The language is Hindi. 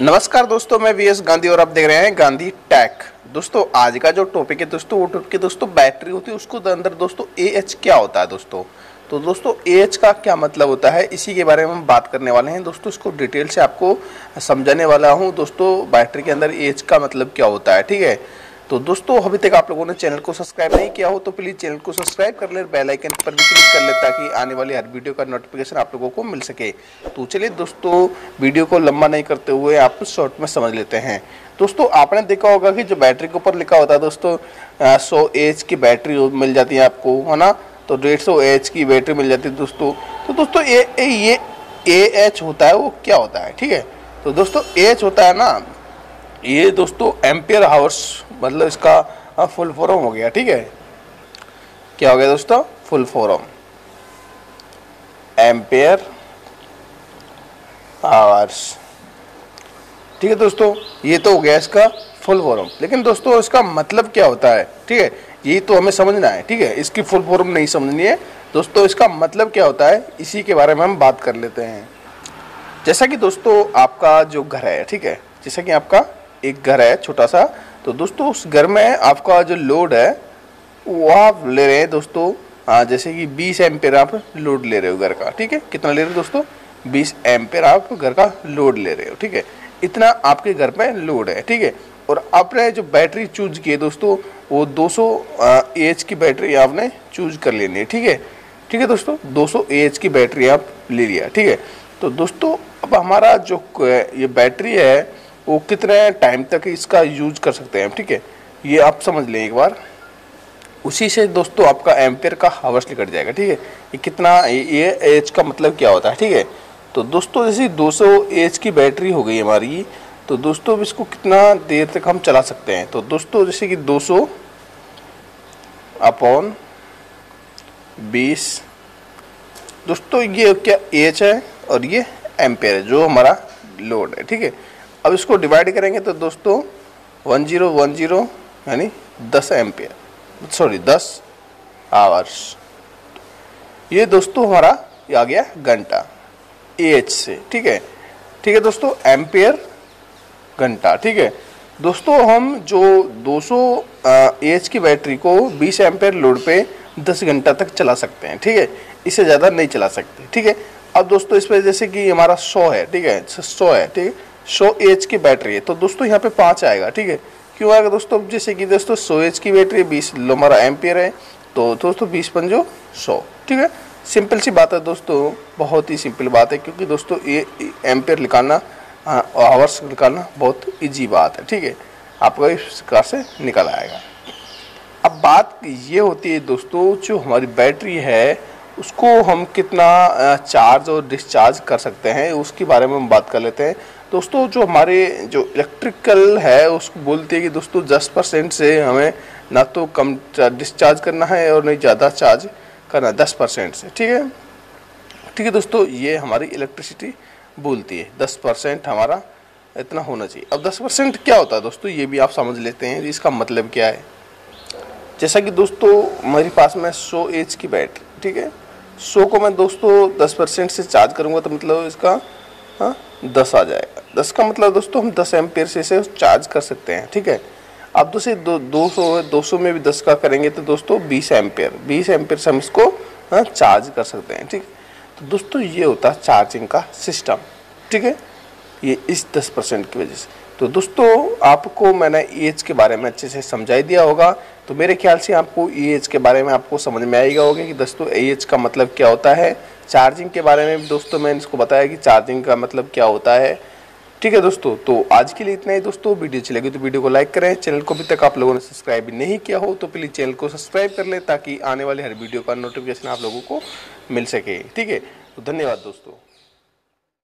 नमस्कार दोस्तों, मैं वीएस गांधी और आप देख रहे हैं गांधी टेक। दोस्तों आज का जो टॉपिक है दोस्तों, वो टॉपिक दोस्तों बैटरी होती है, उसको अंदर दोस्तों एएच क्या होता है दोस्तों। तो दोस्तों एएच का क्या मतलब होता है, इसी के बारे में हम बात करने वाले हैं दोस्तों। इसको डिटेल से आपको समझाने वाला हूँ दोस्तों, बैटरी के अंदर एएच का मतलब क्या होता है। ठीक है, तो दोस्तों अभी तक आप लोगों ने चैनल को सब्सक्राइब नहीं किया हो तो प्लीज़ चैनल को सब्सक्राइब कर ले, बेल आइकन पर भी क्लिक कर ले ताकि आने वाली हर वीडियो का नोटिफिकेशन आप लोगों को मिल सके। तो चलिए दोस्तों, वीडियो को लंबा नहीं करते हुए आप शॉर्ट में समझ लेते हैं। दोस्तों आपने देखा होगा कि जो बैटरी के ऊपर लिखा होता है दोस्तों 100 एच की बैटरी मिल जाती है आपको, है ना। तो 150 एच की बैटरी मिल जाती है दोस्तों। तो दोस्तों ये एच होता है, वो क्या होता है। ठीक है, तो दोस्तों एच होता है ना, ये दोस्तों एम्पियर हावर्स, मतलब इसका फुल फॉर्म हो गया। ठीक है, क्या हो गया दोस्तों, फुल फॉर्म एम्पियर आवर्स। ठीक है दोस्तों, ये तो हो गया इसका फुल फॉर्म। लेकिन दोस्तों इसका मतलब क्या होता है, ठीक है, ये तो हमें समझना है। ठीक है, इसकी फुल फॉर्म नहीं समझनी है दोस्तों, इसका मतलब क्या होता है इसी के बारे में हम बात कर लेते हैं। जैसा कि दोस्तों आपका जो घर है, ठीक है, जैसा कि आपका एक घर है छोटा सा, तो दोस्तों उस घर में आपका जो लोड है वो आप ले रहे हैं दोस्तों, जैसे कि 20 एम्पियर आप लोड ले रहे हो घर का। ठीक है, कितना ले रहे हो दोस्तों, 20 एम्पियर आप घर का लोड ले रहे हो। ठीक है, इतना आपके घर में लोड है। ठीक है, और आपने जो बैटरी चूज की है दोस्तों, वो 200 एच की बैटरी आपने चूज कर लेनी है। ठीक है, ठीक है दोस्तों, 200 एच की बैटरी आप ले लिया। ठीक है, तो दोस्तों अब हमारा जो ये बैटरी है वो कितने टाइम तक इसका यूज कर सकते हैं। ठीक है, ये आप समझ लें एक बार, उसी से दोस्तों आपका एम्पियर का हावर्स निकल जाएगा। ठीक है, ये कितना, ये एच का मतलब क्या होता है। ठीक है, तो दोस्तों जैसे 200 एच की बैटरी हो गई हमारी, तो दोस्तों अब इसको कितना देर तक हम चला सकते हैं। तो दोस्तों जैसे कि 200 अपॉन 20, दोस्तों ये क्या एच है और ये एम्पियर है जो हमारा लोड है। ठीक है, अब इसको डिवाइड करेंगे तो दोस्तों 1010 यानी 10 एम्पियर, सॉरी 10 आवर्स। ये दोस्तों हमारा ये आ गया घंटा एच से। ठीक है, ठीक है दोस्तों, एम्पियर घंटा। ठीक है दोस्तों, हम जो 200 एच की बैटरी को 20 एम्पियर लोड पे 10 घंटा तक चला सकते हैं। ठीक है, इससे ज़्यादा नहीं चला सकते। ठीक है, अब दोस्तों इस पर जैसे कि हमारा 100 है, ठीक है, 100 है, ठीक है, 100 एच की बैटरी है, तो दोस्तों यहाँ पे 5 आएगा। ठीक है, क्यों आएगा दोस्तों, जैसे कि दोस्तों 100 एच की बैटरी 20 हमारा एम्पियर है, तो दोस्तों 20 पंजो 100। ठीक है, सिंपल सी बात है दोस्तों, बहुत ही सिंपल बात है, क्योंकि दोस्तों ये एम्पियर निकालना, आवर्स निकालना बहुत ईजी बात है। ठीक है, आपको इस प्रकार से निकल आएगा। अब बात ये होती है दोस्तों, जो हमारी बैटरी है उसको हम कितना चार्ज और डिस्चार्ज कर सकते हैं, उसके बारे में हम बात कर लेते हैं। दोस्तों जो हमारे जो इलेक्ट्रिकल है उसको बोलते हैं कि दोस्तों 10% से हमें ना तो कम डिस्चार्ज करना है और नहीं ज़्यादा चार्ज करना, 10% से। ठीक है, ठीक है दोस्तों, ये हमारी इलेक्ट्रिसिटी बोलती है 10% हमारा इतना होना चाहिए। अब 10% क्या होता है दोस्तों, ये भी आप समझ लेते हैं इसका मतलब क्या है। जैसा कि दोस्तों मेरे पास में 100 एच की बैटरी, ठीक है, 100 को मैं दोस्तों 10% से चार्ज करूँगा तो मतलब इसका 10 आ जाएगा। 10 का मतलब दोस्तों हम 10 एम्पियर से इसे चार्ज कर सकते हैं। ठीक है, अब दोस्तों 200 में भी 10 का करेंगे तो दोस्तों 20 एम्पियर से हम इसको चार्ज कर सकते हैं। ठीक है, तो दोस्तों ये होता है चार्जिंग का सिस्टम। ठीक है, ये इस 10% की वजह से। तो दोस्तों आपको मैंने एच के बारे में अच्छे से समझाई दिया होगा, तो मेरे ख्याल से आपको एच के बारे में आपको समझ में आएगा होगा कि दोस्तों एच का मतलब क्या होता है। चार्जिंग के बारे में भी दोस्तों मैंने इसको बताया कि चार्जिंग का मतलब क्या होता है। ठीक है दोस्तों, तो आज के लिए इतना ही दोस्तों। वीडियो अच्छी लगी तो वीडियो को लाइक करें, चैनल को अभी तक आप लोगों ने सब्सक्राइब नहीं किया हो तो प्लीज़ चैनल को सब्सक्राइब कर लें ताकि आने वाली हर वीडियो का नोटिफिकेशन आप लोगों को मिल सके। ठीक है, तो धन्यवाद दोस्तों।